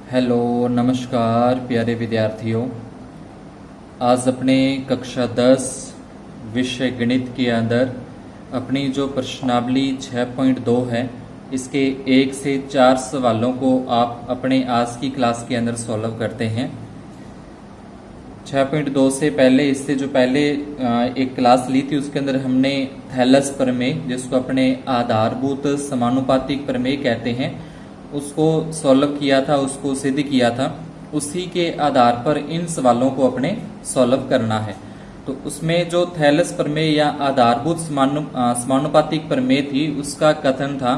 Hello नमस्कार प्यारे विद्यार्थियों। आज अपने कक्षा 10 विषय गणित के अंदर अपनी जो प्रश्नावली 6.2 है, इसके 1 से 4 सवालों को आप अपने आज की क्लास के अंदर सॉल्व करते हैं। 6.2 से पहले, इससे जो पहले एक क्लास ली थी, उसके अंदर हमने थैलस प्रमेय, जिसको अपने आधारभूत समानुपातिक प्रमेय कहते हैं, उसको सॉल्व किया था, उसको सिद्ध किया था। उसी के आधार पर इन सवालों को अपने सॉल्व करना है। तो उसमें जो थैलस प्रमेय या आधारभूत समानुपातिक प्रमेय थी, उसका कथन था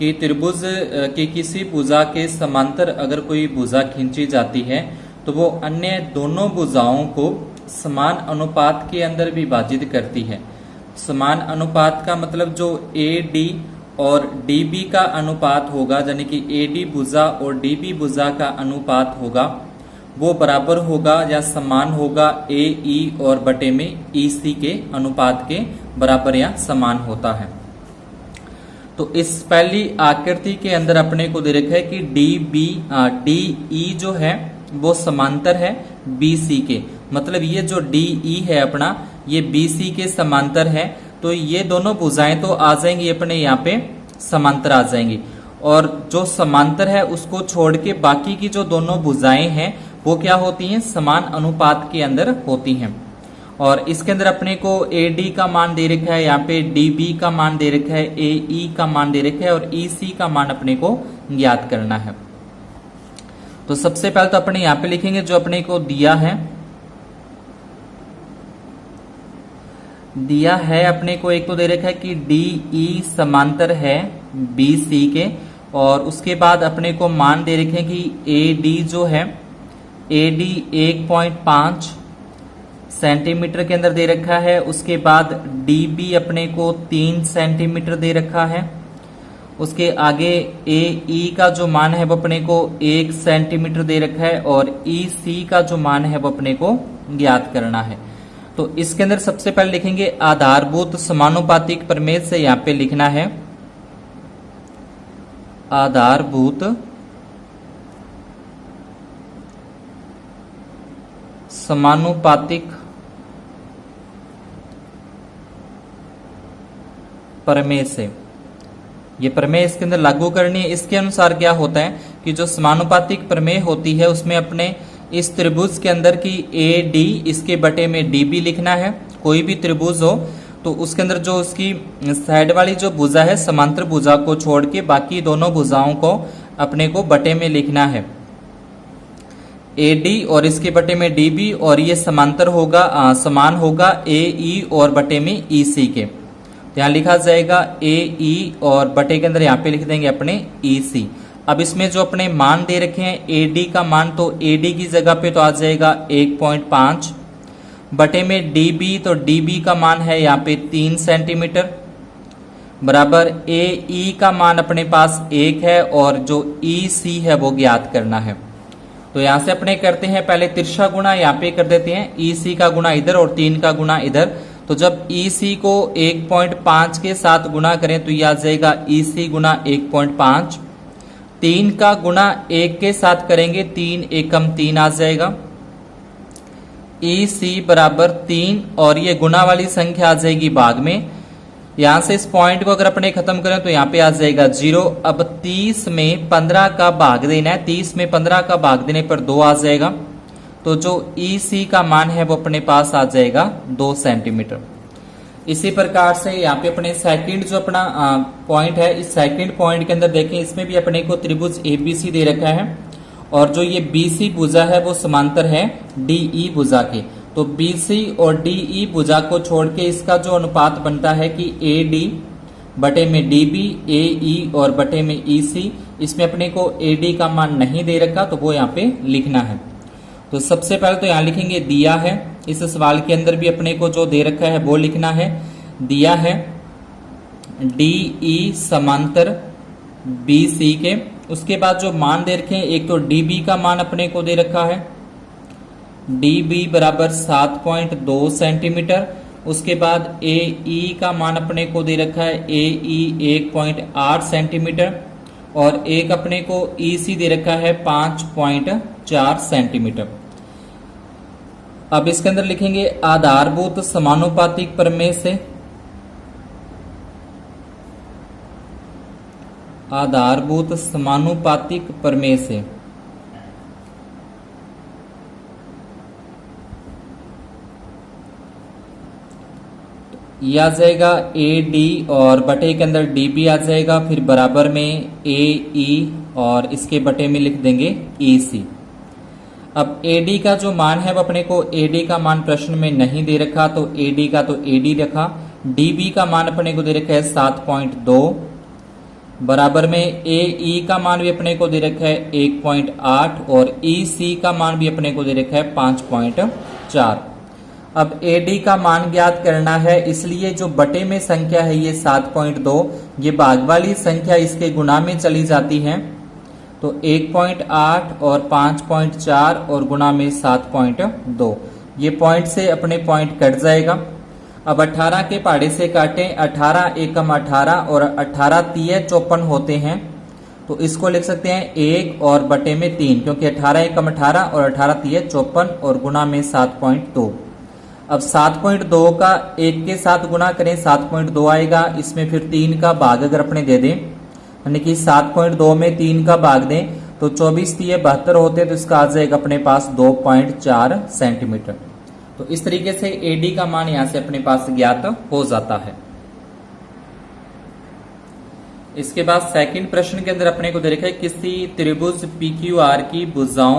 कि त्रिभुज की किसी भुजा के समांतर अगर कोई भुजा खींची जाती है तो वो अन्य दोनों भुजाओं को समान अनुपात के अंदर विभाजित करती है। समान अनुपात का मतलब जो AD और DB का अनुपात होगा, यानी कि AD भुजा और DB भुजा का अनुपात होगा, वो बराबर होगा या समान होगा AE और बटे में EC के अनुपात के बराबर या समान होता है। तो इस पहली आकृति के अंदर अपने को दे रखा है कि DE जो है वो समांतर है BC के, मतलब ये जो DE है अपना, ये BC के समांतर है। तो ये दोनों भुजाएं तो आ जाएंगी अपने यहाँ पे समांतर आ जाएंगी, और जो समांतर है उसको छोड़ के बाकी की जो दोनों भुजाएं हैं वो क्या होती हैं, समान अनुपात के अंदर होती हैं। और इसके अंदर अपने को AD का मान दे रखा है, यहाँ पे DB का मान दे रखा है, AE का मान दे रखा है और EC का मान अपने को ज्ञात करना है। तो सबसे पहले तो अपने यहाँ पे लिखेंगे जो अपने को दिया है अपने को, एक तो दे रखा है कि DE समांतर है BC के, और उसके बाद अपने को मान दे रखे हैं कि AD जो है, AD 1.5 सेंटीमीटर के अंदर दे रखा है। उसके बाद DB अपने को 3 सेंटीमीटर दे रखा है। उसके आगे AE का जो मान है वो अपने को 1 सेंटीमीटर दे रखा है, और EC का जो मान है वो अपने को ज्ञात करना है। तो इसके अंदर सबसे पहले लिखेंगे आधारभूत समानुपातिक प्रमेय से, यहाँ पे लिखना है आधारभूत समानुपातिक प्रमेय से ये प्रमेय इसके अंदर लागू करनी है। इसके अनुसार क्या होता है कि जो समानुपातिक प्रमेय होती है उसमें अपने इस त्रिभुज के अंदर की AD, इसके बटे में DB लिखना है। कोई भी त्रिभुज हो तो उसके अंदर जो उसकी साइड वाली जो भुजा है, समांतर भुजा को छोड़ के बाकी दोनों भुजाओं को अपने को बटे में लिखना है, AD और इसके बटे में DB, और ये समांतर होगा, समान होगा AE और बटे में EC के। तो यहाँ लिखा जाएगा AE और बटे के अंदर यहाँ पे लिख देंगे अपने EC। अब इसमें जो अपने मान दे रखे हैं AD का मान, तो AD की जगह पे तो आ जाएगा 1.5 बटे में DB, तो DB का मान है यहाँ पे 3 सेंटीमीटर बराबर AE का मान अपने पास 1 है, और जो EC है वो ज्ञात करना है। तो यहाँ से अपने करते हैं पहले तिरछा गुणा, यहाँ पे कर देते हैं EC का गुणा इधर और 3 का गुणा इधर। तो जब EC को 1.5 के साथ गुणा करें तो यह आ जाएगा EC गुणा 1.5। 3 का गुणा 1 के साथ करेंगे, 3 एकम 3 आ जाएगा, EC बराबर 3, और ये गुणा वाली संख्या आ जाएगी भाग में। यहां से इस पॉइंट को अगर अपने खत्म करें तो यहाँ पे आ जाएगा 0। अब 30 में 15 का भाग देना है, 30 में 15 का भाग देने पर 2 आ जाएगा। तो जो EC का मान है वो अपने पास आ जाएगा 2 सेंटीमीटर। इसी प्रकार से यहाँ पे अपने सेकंड जो अपना पॉइंट है, इस सेकंड पॉइंट के अंदर देखें, इसमें भी अपने को त्रिभुज ABC दे रखा है, और जो ये BC भुजा है वो समांतर है DE भुजा के। तो BC और DE भुजा को छोड़ के इसका जो अनुपात बनता है कि AD बटे में DB, AE और बटे में EC। इसमें अपने को AD का मान नहीं दे रखा, तो वो यहाँ पे लिखना है। तो सबसे पहले तो यहाँ लिखेंगे दिया है, इस सवाल के अंदर भी अपने को जो दे रखा है वो लिखना है। दिया है DE समांतर BC के। उसके बाद जो मान दे रखे हैं, एक तो DB का मान अपने को दे रखा है, DB बराबर 7.2 सेंटीमीटर। उसके बाद AE का मान अपने को दे रखा है, AE 1.8 सेंटीमीटर। और एक अपने को EC दे रखा है 5.4 सेंटीमीटर। अब इसके अंदर लिखेंगे आधारभूत समानुपातिक प्रमेय से, आधारभूत समानुपातिक प्रमेय से ये आ जाएगा AD और बटे के अंदर DB आ जाएगा, फिर बराबर में AE और इसके बटे में लिख देंगे EC। अब AD का जो मान है वो अपने को AD का मान प्रश्न में नहीं दे रखा, तो AD का तो AD रखा, DB का मान अपने को दे रखा है 7.2, बराबर में AE का मान भी अपने को दे रखा है 1.8 और EC का मान भी अपने को दे रखा है 5.4। अब AD का मान ज्ञात करना है, इसलिए जो बटे में संख्या है ये 7.2, ये भाग वाली संख्या इसके गुना में चली जाती है, तो 1.8 और 5.4 और गुना में 7.2, ये पॉइंट से अपने पॉइंट कट जाएगा। अब 18 के पहाड़े से काटें, 18 एकम 18 और 18 तिये 54 होते हैं, तो इसको लिख सकते हैं 1 और बटे में 3, क्योंकि 18 एकम 18 और 18 तिये 54 और गुना में 7.2। अब 7.2 का 1 के साथ गुना करें 7.2 आएगा, इसमें फिर 3 का भाग अगर अपने दे दें, यानी कि 7.2 में 3 का भाग दें तो 24 तिये 72 होते, तो इसका आ जाएगा अपने पास 2.4 सेंटीमीटर। तो इस तरीके से AD का मान यहां से अपने पास ज्ञात हो जाता है। इसके बाद सेकंड प्रश्न के अंदर अपने को दे रखा है किसी त्रिभुज PQR की भुजाओं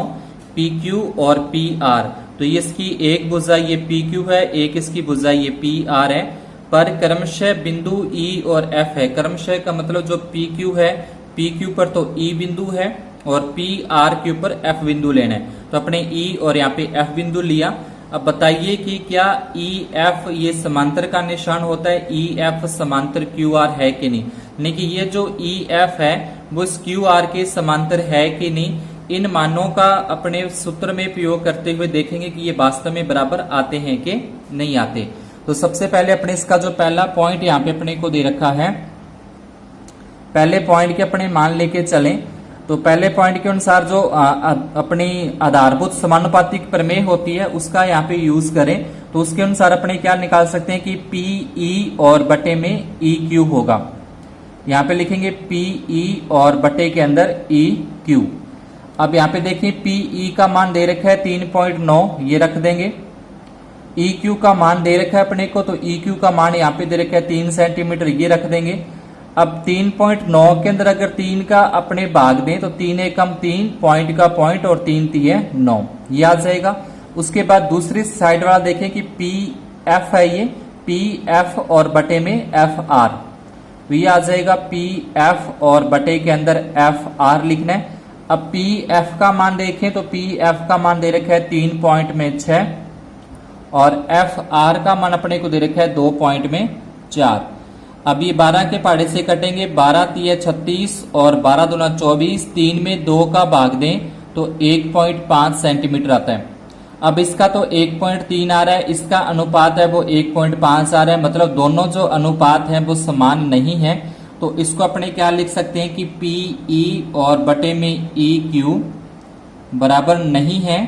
PQ और PR, तो ये इसकी एक भुजा ये PQ है, एक इसकी भुजा ये PR है, पर क्रमशः बिंदु E और F है। क्रमशः का मतलब जो PQ है, PQ पर तो E बिंदु है और PR के ऊपर F बिंदु लेना है, तो अपने E और यहाँ पे F बिंदु लिया। अब बताइए कि क्या EF ये समांतर का निशान होता है, EF समांतर QR है कि नहीं, यानी कि ये जो EF है वो इस QR के समांतर है कि नहीं। इन मानों का अपने सूत्र में प्रयोग करते हुए देखेंगे कि ये वास्तव में बराबर आते हैं कि नहीं आते। तो सबसे पहले अपने इसका जो पहला पॉइंट यहाँ पे अपने को दे रखा है, पहले पॉइंट के अपने मान लेके चलें, तो पहले पॉइंट के अनुसार जो अपनी आधारभूत समानुपातिक प्रमेय होती है उसका यहाँ पे यूज करें, तो उसके अनुसार अपने क्या निकाल सकते हैं कि PE और बटे में EQ होगा। यहाँ पे लिखेंगे PE और बटे के अंदर EQ। अब यहाँ पे देखिए PE का मान दे रखा है 3.9, ये रख देंगे। EQ का मान दे रखा है अपने को, तो EQ का मान यहाँ पे दे रखा है 3 सेंटीमीटर, ये रख देंगे। अब 3.9 के अंदर अगर 3 का अपने भाग दें तो 3 एकम 3, पॉइंट का पॉइंट और 3 तिये 9, ये आ जाएगा। उसके बाद दूसरी साइड वाला देखें कि PF है, ये PF और बटे में FR, तो ये आ जाएगा PF और बटे के अंदर FR लिखना है। अब PF का मान देखें तो PF का मान दे रखा है 3.6 और FR का मान अपने को दे रखा है 2.4। अब ये 12 के पहाड़े से कटेंगे, 12 तिये 36 और 12 दूना 24, 3 में 2 का भाग दें तो 1.5 सेंटीमीटर आता है। अब इसका तो 1.3 आ रहा है, इसका अनुपात है वो 1.5 आ रहा है, मतलब दोनों जो अनुपात हैं वो समान नहीं है। तो इसको अपने क्या लिख सकते हैं कि PE और बटे में EQ बराबर नहीं है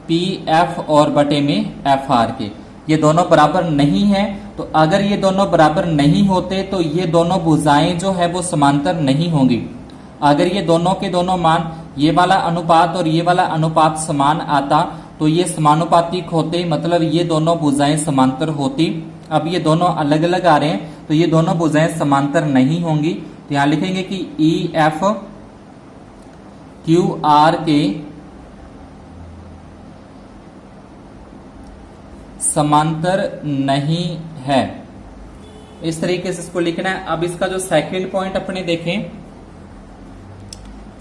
PF और बटे में FR के, ये दोनों बराबर नहीं है। तो अगर ये दोनों बराबर नहीं होते तो ये दोनों भुजाएं जो है वो समांतर नहीं होंगी। अगर ये दोनों के दोनों मान, ये वाला अनुपात और ये वाला अनुपात समान आता तो ये समानुपातिक होते, मतलब ये दोनों भुजाएं समांतर होती। अब ये दोनों अलग अलग आ रहे हैं तो ये दोनों भुजाएं समांतर नहीं होंगी। तो यहां लिखेंगे कि EF QR के समांतर नहीं है, इस तरीके से इसको लिखना है। अब इसका जो सेकंड पॉइंट अपने देखें,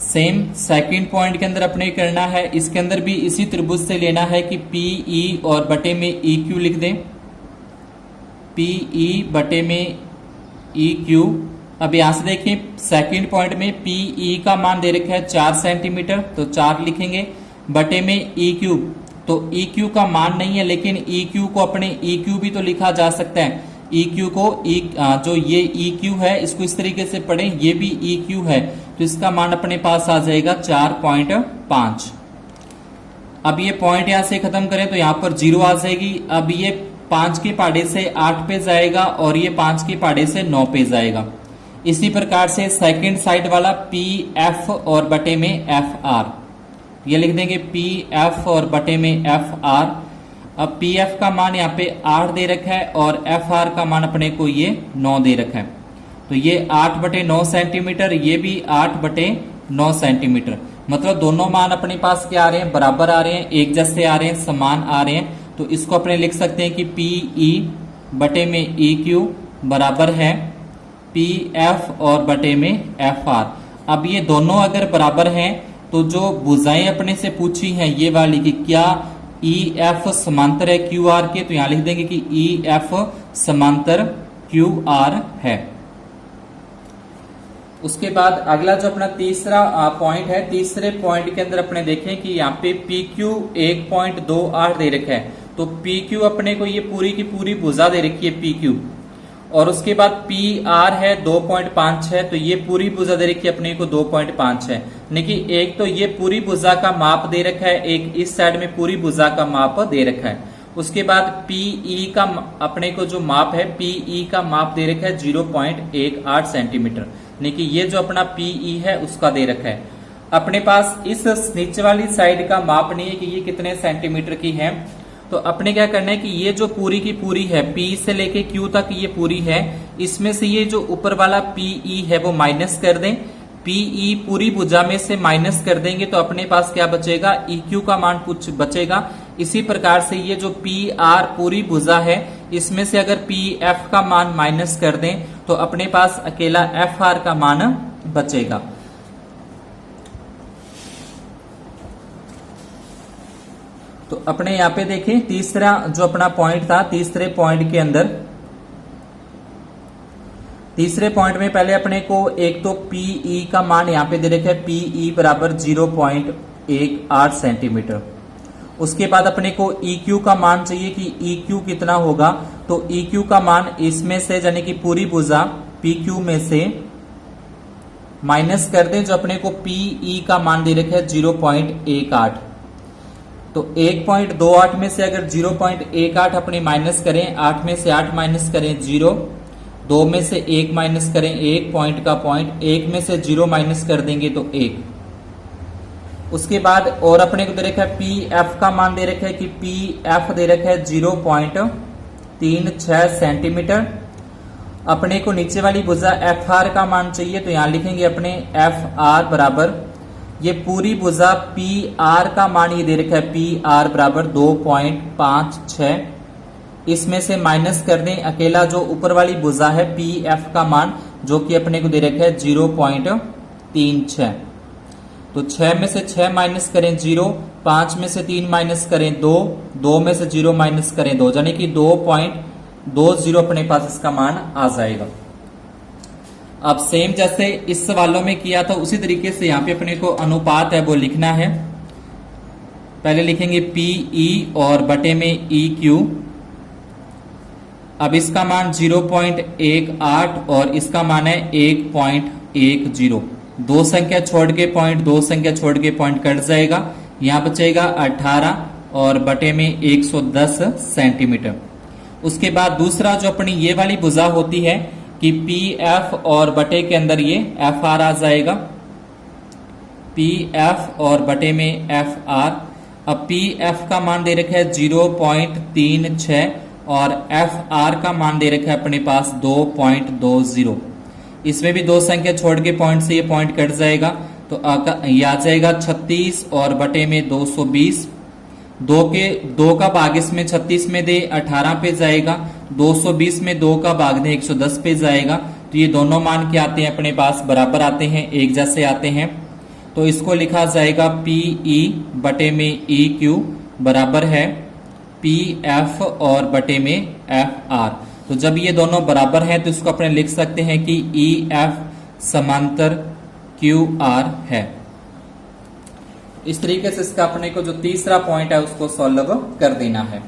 सेम सेकंड पॉइंट के अंदर अपने करना है, इसके अंदर भी इसी त्रिभुज से लेना है कि PE और बटे में EQ लिख दें, PE बटे में EQ। अब यहां से देखें सेकंड पॉइंट में PE का मान दे रखा है 4 सेंटीमीटर, तो 4 लिखेंगे, बटे में EQ, तो EQ का मान नहीं है लेकिन EQ को अपने EQ भी तो लिखा जा सकता है, EQ को जो ये EQ है इसको इस तरीके से पढ़ें, ये भी EQ है, तो इसका मान अपने पास आ जाएगा 4.5। अब ये पॉइंट यहां से खत्म करें तो यहां पर 0 आ जाएगी। अब ये 5 के पहाड़े से 8 पे जाएगा और ये 5 के पहाड़े से 9 पे जाएगा। इसी प्रकार से सेकंड साइड वाला PF और बटे में FR, ये लिख देंगे PF और बटे में FR। अब PF का मान यहाँ पे 8 दे रखा है और FR का मान अपने को ये 9 दे रखा है, तो ये 8/9 सेंटीमीटर, ये भी 8/9 सेंटीमीटर। मतलब दोनों मान अपने पास क्या आ रहे हैं, बराबर आ रहे हैं, एक जैसे आ रहे हैं, समान आ रहे हैं। तो इसको अपने लिख सकते हैं कि PE बटे में EQ बराबर है PF और बटे में FR। अब ये दोनों अगर बराबर हैं तो जो भुजाएं अपने से पूछी हैं ये वाली कि क्या EF समांतर है QR के, तो यहां लिख देंगे कि EF समांतर QR है। उसके बाद अगला जो अपना तीसरा पॉइंट है, तीसरे पॉइंट के अंदर अपने देखें कि यहाँ पे PQ 1.28 दे रखा है, तो PQ अपने को ये पूरी की पूरी भुजा दे रखी है PQ, और उसके बाद PR है 2.5 है, तो ये पूरी भुजा दे रखी है अपने को 2.5 है। यानी कि एक तो ये पूरी भुजा का माप दे रखा है, एक इस साइड में पूरी भुजा का माप दे रखा है। उसके बाद PE का अपने को जो माप है, PE का माप दे रखा है 0.18 सेंटीमीटर, यानी कि ये जो अपना PE है उसका दे रखा है। अपने पास इस नीचे वाली साइड का माप नहीं है कि ये कितने सेंटीमीटर की है, तो अपने क्या करना है कि ये जो पूरी की पूरी है P से लेके Q तक ये पूरी है, इसमें से ये जो ऊपर वाला PE है वो माइनस कर दें। PE पूरी भुजा में से माइनस कर देंगे तो अपने पास क्या बचेगा, EQ का मान कुछ बचेगा। इसी प्रकार से ये जो PR पूरी भुजा है इसमें से अगर PF का मान माइनस कर दें तो अपने पास अकेला FR का मान बचेगा। तो अपने यहाँ पे देखें तीसरा जो अपना पॉइंट था, तीसरे पॉइंट के अंदर, तीसरे पॉइंट में पहले अपने को एक तो PE का मान यहाँ पे दे रखा है PE बराबर 0.18 सेंटीमीटर। उसके बाद अपने को EQ का मान चाहिए कि EQ कितना होगा, तो EQ का मान इसमें से यानी कि पूरी भुजा PQ में से माइनस कर दें, जो अपने को PE का मान दे रखा है 0.18। तो 1.28 में से अगर 0.18 अपने माइनस करें, 8 में से 8 माइनस करें 0, 2 में से 1 माइनस करें 1 पॉइंट का पॉइंट, 1 में से 0 माइनस कर देंगे तो 1। उसके बाद और अपने को दे रखा है PF का मान दे रखा है कि PF दे रखा है 0.36 सेंटीमीटर। अपने को नीचे वाली भुजा FR का मान चाहिए, तो यहां लिखेंगे अपने FR बराबर, ये पूरी भुजा PR का मान ये दे रखा है PR बराबर 2.56, इसमें से माइनस कर दें अकेला जो ऊपर वाली भुजा है PF का मान, जो कि अपने को दे रखा है 0.36। तो 6 में से 6 माइनस करें 0, 5 में से 3 माइनस करें 2, 2 में से 0 माइनस करें 2, यानी कि 2.20 अपने पास इसका मान आ जाएगा। अब सेम जैसे इस सवालों में किया था उसी तरीके से यहाँ पे अपने को अनुपात है वो लिखना है। पहले लिखेंगे PE और बटे में EQ। अब इसका मान 0.18 और इसका मान है 1.10। दो संख्या छोड़ के पॉइंट, दो संख्या छोड़ के पॉइंट कट जाएगा, यहाँ बचेगा 18 और बटे में 110 सेंटीमीटर। उसके बाद दूसरा जो अपनी ये वाली भुजा होती है कि PF और बटे के अंदर ये FR आ जाएगा, PF और बटे में FR। अब PF का मान दे रखा है 0.36 और FR का मान दे रखा है अपने पास 2.20। इसमें भी दो संख्या छोड़ के पॉइंट से ये पॉइंट कट जाएगा, तो ये आ जाएगा 36 और बटे में 220। दो का भाग इसमें 36 में दे 18 पे जाएगा, 220 में 2 का भाग दे 110 पे जाएगा। तो ये दोनों मान क्या आते हैं अपने पास, बराबर आते हैं, एक जैसे आते हैं। तो इसको लिखा जाएगा PE बटे में EQ बराबर है PF और बटे में FR। तो जब ये दोनों बराबर हैं तो इसको अपने लिख सकते हैं कि EF समांतर QR है। इस तरीके से इसका अपने को जो तीसरा पॉइंट है उसको सॉल्व कर देना है।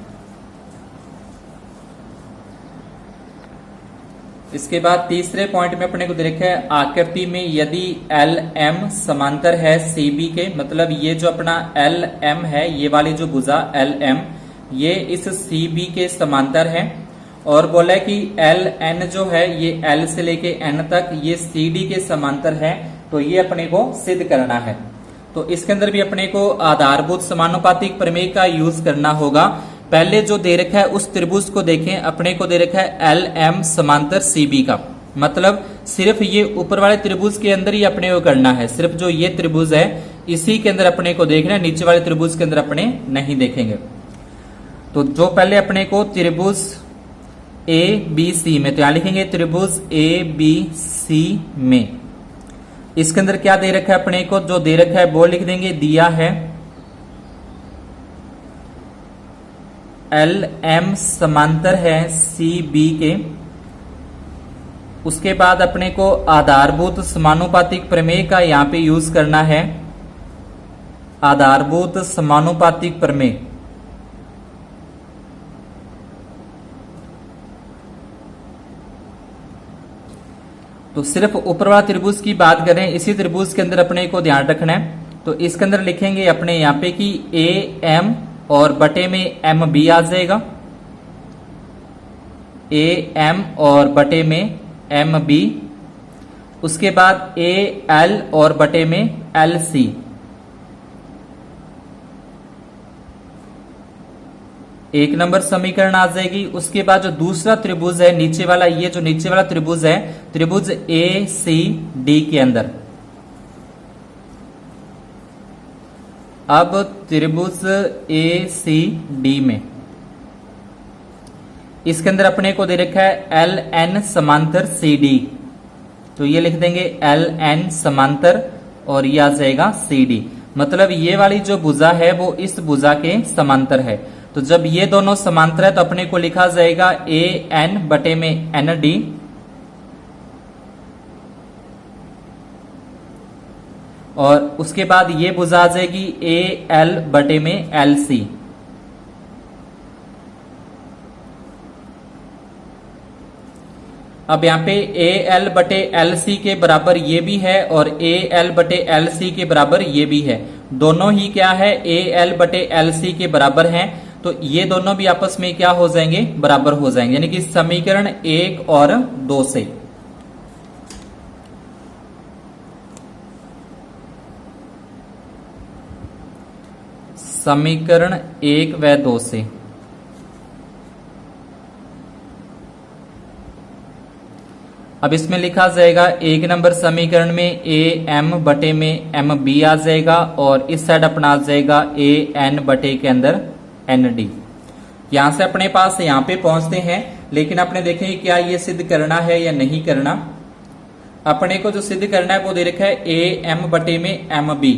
इसके बाद तीसरे पॉइंट में अपने को दे रखा है आकृति में यदि एल एम समांतर है सी बी के, मतलब ये जो अपना एल एम है, ये वाली जो भुजा एल एम ये इस सी बी के समांतर है, और बोला है कि एल एन जो है ये एल से लेके एन तक ये सी डी के समांतर है, तो ये अपने को सिद्ध करना है। तो इसके अंदर भी अपने को आधारभूत समानुपातिक प्रमेय का यूज करना होगा। पहले जो दे रखा है उस त्रिभुज को देखें, अपने को दे रखा है एल एम समांतर सी बी का, मतलब सिर्फ ये ऊपर वाले त्रिभुज के अंदर ही अपने को करना है, सिर्फ जो ये त्रिभुज है इसी के अंदर अपने को देखना है, नीचे वाले त्रिभुज के अंदर अपने नहीं देखेंगे। तो जो पहले अपने को त्रिभुज ए बी सी में, तो यहां लिखेंगे त्रिभुज ए बी सी में, इसके अंदर क्या दे रखा है अपने को, जो दे रखा है वो लिख देंगे, दिया है एल एम समांतर है सी बी के। उसके बाद अपने को आधारभूत समानुपातिक प्रमेय का यहां पे यूज करना है, आधारभूत समानुपातिक प्रमेय। तो सिर्फ ऊपर वाला त्रिभुज की बात करें, इसी त्रिभुज के अंदर अपने को ध्यान रखना है, तो इसके अंदर लिखेंगे अपने यहां पे कि ए एम और बटे में एम बी आ जाएगा, ए एम और बटे में एम बी। उसके बाद ए एल और बटे में एल सी, एक नंबर समीकरण आ जाएगी। उसके बाद जो दूसरा त्रिभुज है नीचे वाला, ये जो नीचे वाला त्रिभुज है त्रिभुज ए सी डी के अंदर, अब त्रिभुज ए सी डी में इसके अंदर अपने को दे रखा है एल एन समांतर सी डी, तो ये लिख देंगे एल एन समांतर और ये आ जाएगा सी डी, मतलब ये वाली जो भुजा है वो इस भुजा के समांतर है। तो जब ये दोनों समांतर है तो अपने को लिखा जाएगा ए एन बटे में एन डी, और उसके बाद ये भुजा आ जाएगी ए एल बटे में एल सी। अब यहाँ पे ए एल बटे एल सी के बराबर ये भी है और ए एल बटे एल सी के बराबर ये भी है, दोनों ही क्या है ए एल बटे एल सी के बराबर हैं, तो ये दोनों भी आपस में क्या हो जाएंगे, बराबर हो जाएंगे, यानी कि समीकरण 1 और 2 से। समीकरण 1 व 2 से अब इसमें लिखा जाएगा एक नंबर समीकरण में ए एम बटे में एम बी आ जाएगा और इस साइड अपना आ जाएगा ए एन बटे के अंदर एन डी। यहां से अपने पास यहां पे पहुंचते हैं, लेकिन अपने देखें क्या ये सिद्ध करना है या नहीं करना। अपने को जो सिद्ध करना है वो दे रखा है ए एम बटे में एम बी,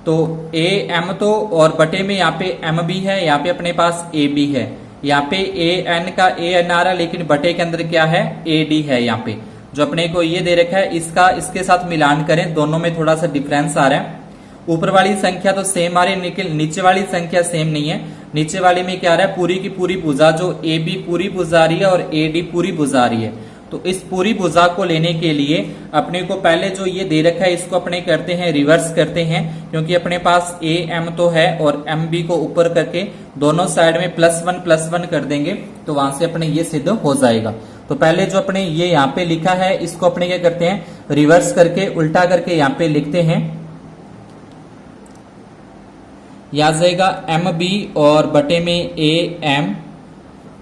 तो ए एम तो और बटे में यहाँ पे एम बी है, यहाँ पे अपने पास ए बी है, यहाँ पे ए एन का ए एन आ रहा है, लेकिन बटे के अंदर क्या है ए डी है। यहाँ पे जो अपने को ये दे रखा है इसका इसके साथ मिलान करें, दोनों में थोड़ा सा डिफरेंस आ रहा है। ऊपर वाली संख्या तो सेम आ रही है लेकिन नीचे वाली संख्या सेम नहीं है। नीचे वाली में क्या आ रहा है, पूरी की पूरी भुजा जो ए बी पूरी भुजा आ रही है और ए डी पूरी भुजा आ रही है। तो इस पूरी भुजा को लेने के लिए अपने को पहले जो ये दे रखा है इसको अपने करते हैं रिवर्स करते हैं, क्योंकि अपने पास ए एम तो है और एम बी को ऊपर करके दोनों साइड में +1 कर देंगे, तो वहां से अपने ये सिद्ध हो जाएगा। तो पहले जो अपने ये यहाँ पे लिखा है इसको अपने क्या करते हैं, रिवर्स करके उल्टा करके यहाँ पे लिखते हैं। यह आ जाएगा एम बी और बटे में ए एम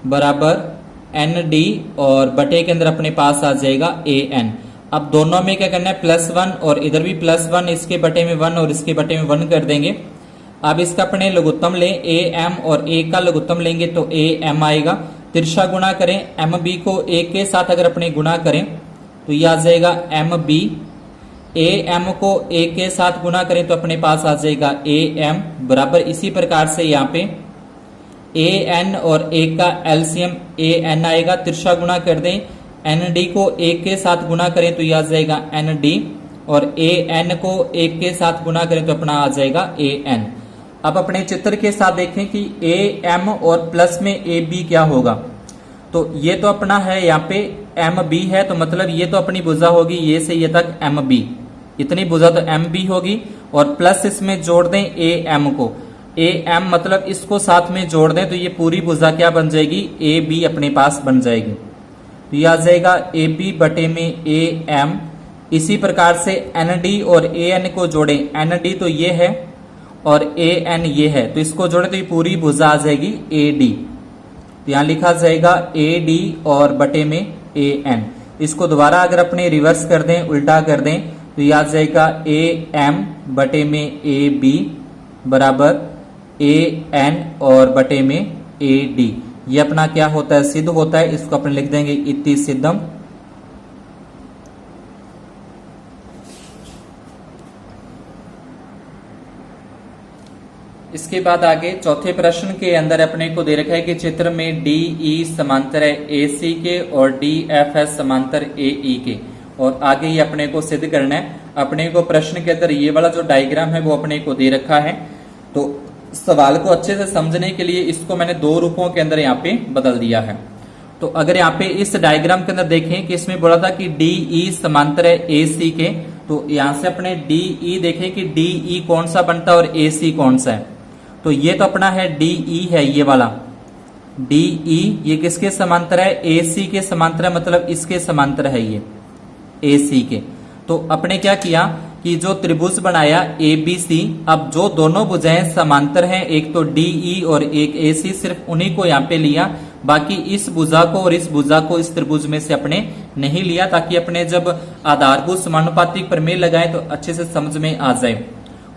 बराबर एन डी और बटे के अंदर अपने पास आ जाएगा ए एन। अब दोनों में क्या करना है +1 और इधर भी +1, इसके बटे में 1 और इसके बटे में 1 कर देंगे। अब इसका अपने लघुत्तम लें, ए एम और ए का लघुत्तम लेंगे तो ए एम आएगा। तिरछा गुणा करें, एम बी को ए के साथ अगर अपने गुणा करें तो यह आ जाएगा एम बी। ए एम को ए के साथ गुणा करें तो अपने पास आ जाएगा ए एम बराबर। इसी प्रकार से यहाँ पे ए एन और ए का एलसीएम ए एन आएगा। तिरछा गुणा कर दें, एन डी को ए के साथ गुणा करें तो यह आ जाएगा एन डी और ए एन को ए के साथ गुणा करें तो अपना आ जाएगा ए एन। अब अपने चित्र के साथ देखें कि ए एम और प्लस में ए बी क्या होगा। तो ये तो अपना है यहाँ पे एम बी है तो मतलब ये तो अपनी भुजा होगी ये से ये तक एम बी, इतनी भुजा तो एम बी होगी, और प्लस इसमें जोड़ दें ए एम को, ए एम मतलब इसको साथ में जोड़ दें तो ये पूरी भुजा क्या बन जाएगी, ए बी अपने पास बन जाएगी। तो ये आ जाएगा ए बी बटे में ए एम। इसी प्रकार से एन डी और ए एन को जोड़ें, एन डी तो ये है और ए एन ये है, तो इसको जोड़े तो ये पूरी भुजा आ जाएगी ए डी। तो यहां लिखा जाएगा ए डी और बटे में ए एन। इसको दोबारा अगर अपने रिवर्स कर दें, उल्टा कर दें, तो यह आ जाएगा ए एम बटे में ए बी बराबर ए एन और बटे में ए डी। ये अपना क्या होता है, सिद्ध होता है। इसको अपन लिख देंगे इति सिद्धम। इसके बाद आगे चौथे प्रश्न के अंदर अपने को दे रखा है कि चित्र में डी ई समांतर है ए सी के और डी एफ है समांतर ए ई के, और आगे ये अपने को सिद्ध करना है। अपने को प्रश्न के अंदर ये वाला जो डायग्राम है वो अपने को दे रखा है, तो सवाल को अच्छे से समझने के लिए इसको मैंने दो रूपों के अंदर यहाँ पे बदल दिया है। तो अगर यहाँ पे इस डायग्राम के अंदर देखें कि इसमें बोला था कि डी ई समांतर है ए सी के, तो यहाँ से अपने डी ई देखें कि डी ई कौन सा बनता है और ए सी कौन सा है। तो ये तो अपना है डी ई है, ये वाला डी ई ये किसके समांतर है, ए सी के समांतर है, मतलब इसके समांतर है ये ए सी के। तो अपने क्या किया कि जो त्रिभुज बनाया ए बी सी, अब जो दोनों भुजाएं समांतर हैं, एक तो डी ई और एक ए सी, सिर्फ उन्हीं को यहाँ पे लिया, बाकी इस भुजा को और इस भुजा को इस त्रिभुज में से अपने नहीं लिया, ताकि अपने जब आधारभूत समानुपातिक प्रमेय लगाए तो अच्छे से समझ में आ जाए।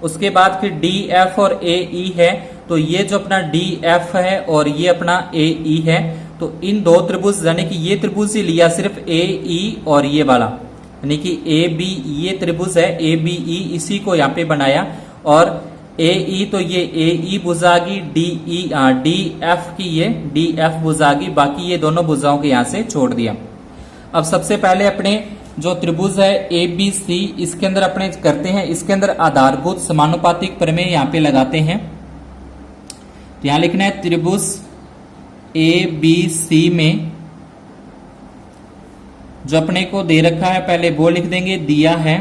उसके बाद फिर डी एफ और ए ई है, तो ये जो अपना डी एफ है और ये अपना ए ई है, तो इन दो त्रिभुज यानी कि ये त्रिभुज ही लिया सिर्फ ए ई और ये वाला, यानी कि ए बी ये त्रिभुज है ए बी ई, इसी को यहाँ पे बनाया। और ए ई तो ये ए ई भुजा आ गई, डी एफ की ये डी एफ भुजा आ गई, बाकी ये दोनों भुजाओं के यहाँ से छोड़ दिया। अब सबसे पहले अपने जो त्रिभुज है ए बी सी, इसके अंदर अपने करते हैं, इसके अंदर आधारभूत समानुपातिक प्रमेय यहाँ पे लगाते हैं। तो यहाँ लिखना है त्रिभुज ए बी सी में जो अपने को दे रखा है पहले वो लिख देंगे, दिया है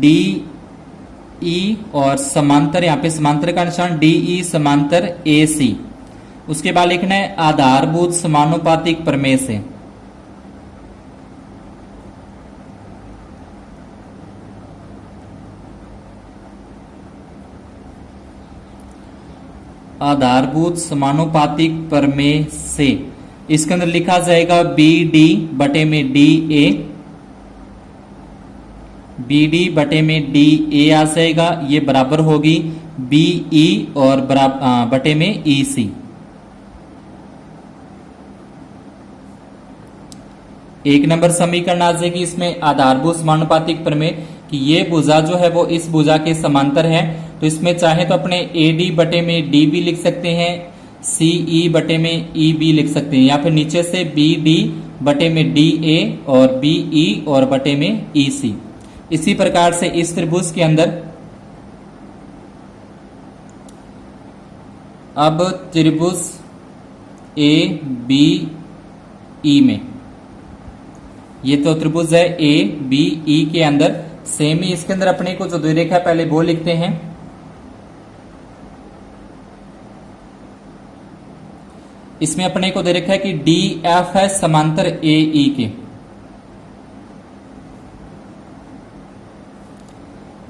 डी ई और समांतर, यहाँ पे समांतर का निशान डी ई समांतर ए सी। उसके बाद लिखना है आधारभूत समानुपातिक प्रमेय से, आधारभूत समानुपातिक प्रमेय से इसके अंदर लिखा जाएगा बी डी बटे में डी ए, बी डी बटे में डी ए आ जाएगा, ये बराबर होगी बी ई और बटे में ई सी। एक नंबर समीकरण आ जाएगी इसमें आधारभूत समानुपातिक प्रमेय कि ये भुजा जो है वो इस भुजा के समांतर है, तो इसमें चाहे तो अपने ए डी बटे में डी बी लिख सकते हैं, सी ई बटे में ई बी लिख सकते हैं, या फिर नीचे से बी डी बटे में डी ए और बी ई और बटे में ई सी। इसी प्रकार से इस त्रिभुज के अंदर अब त्रिभुज ए बी ई में, ये तो त्रिभुज है ए बी ई के अंदर सेम ही इसके अंदर अपने को जो द्विरेखा पहले वो लिखते हैं। इसमें अपने को दे रखा है कि डी एफ है समांतर ए ई के।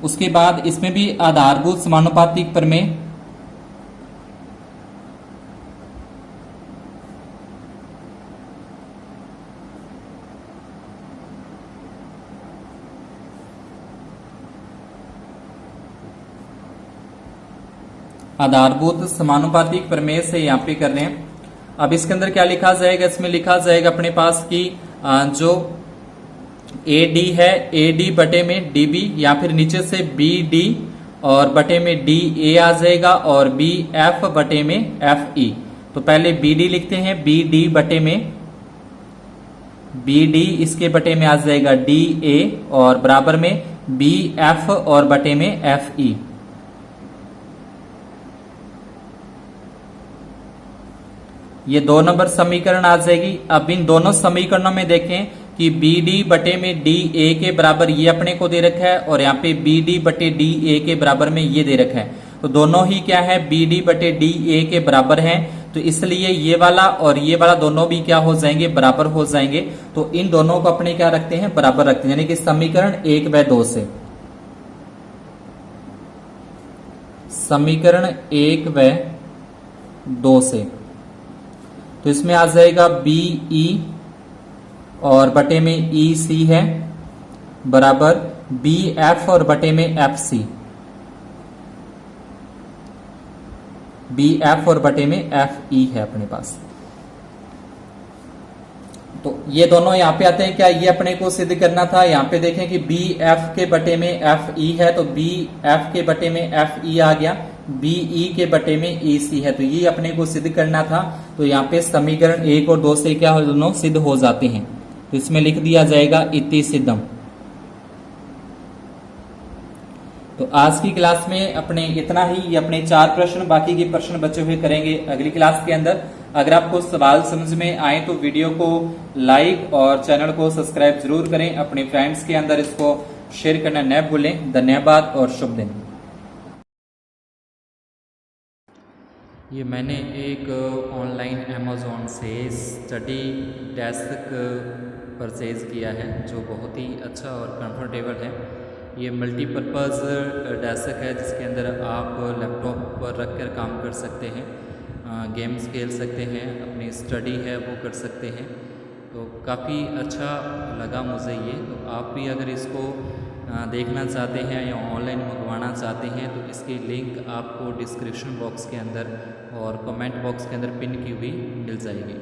उसके बाद इसमें भी आधारभूत समानुपातिक प्रमेय, आधारभूत समानुपातिक प्रमेय से यहाँ पे कर रहे हैं। अब इसके अंदर क्या लिखा जाएगा, इसमें लिखा जाएगा अपने पास की जो ए डी है ए डी बटे में डी बी, या फिर नीचे से बी डी और बटे में डी ए आ जाएगा, और बी एफ बटे में एफ ई। तो पहले बी डी लिखते हैं, बी डी बटे में बी डी इसके बटे में आ जाएगा डी ए और बराबर में बी एफ और बटे में एफ ई। ये 2 नंबर समीकरण आ जाएगी। अब इन दोनों समीकरणों में देखें कि बी डी बटे में डी ए के बराबर ये अपने को दे रखा है और यहाँ पे बी डी बटे डी ए के बराबर में ये दे रखा है, तो दोनों ही क्या है, बी डी बटे डी ए के बराबर है, तो इसलिए ये वाला और ये वाला दोनों भी क्या हो जाएंगे, बराबर हो जाएंगे। तो इन दोनों को अपने क्या रखते हैं, बराबर रखते हैं, यानी कि समीकरण 1 व 2 से, समीकरण 1 व 2 से, तो इसमें आ जाएगा बी ई और बटे में ई सी है बराबर बी एफ और बटे में एफ सी, बी एफ और बटे में एफ ई है अपने पास। तो ये दोनों यहां पे आते हैं, क्या ये अपने को सिद्ध करना था। यहां पे देखें कि बी एफ के बटे में एफ ई है, तो बी एफ के बटे में एफ ई आ गया, बी ई के बटे में ई सी है, तो ये अपने को सिद्ध करना था। तो यहाँ पे समीकरण 1 और 2 से क्या हो, दोनों सिद्ध हो जाते हैं। तो इसमें लिख दिया जाएगा इति सिद्धम। तो आज की क्लास में अपने इतना ही, ये अपने 4 प्रश्न, बाकी के प्रश्न बचे हुए करेंगे अगली क्लास के अंदर। अगर आपको सवाल समझ में आए तो वीडियो को लाइक और चैनल को सब्सक्राइब जरूर करें, अपने फ्रेंड्स के अंदर इसको शेयर करना न भूलें। धन्यवाद और शुभ दिन। ये मैंने एक ऑनलाइन अमेज़ॉन से स्टडी डेस्क परचेज़ किया है, जो बहुत ही अच्छा और कंफर्टेबल है। ये मल्टीपर्पज़ डेस्क है, जिसके अंदर आप लैपटॉप पर रख कर काम कर सकते हैं, गेम्स खेल सकते हैं, अपनी स्टडी है वो कर सकते हैं। तो काफ़ी अच्छा लगा मुझे ये। तो आप भी अगर इसको देखना चाहते हैं या ऑनलाइन मंगवाना चाहते हैं तो इसकी लिंक आपको डिस्क्रिप्शन बॉक्स के अंदर और कमेंट बॉक्स के अंदर पिन की हुई मिल जाएगी।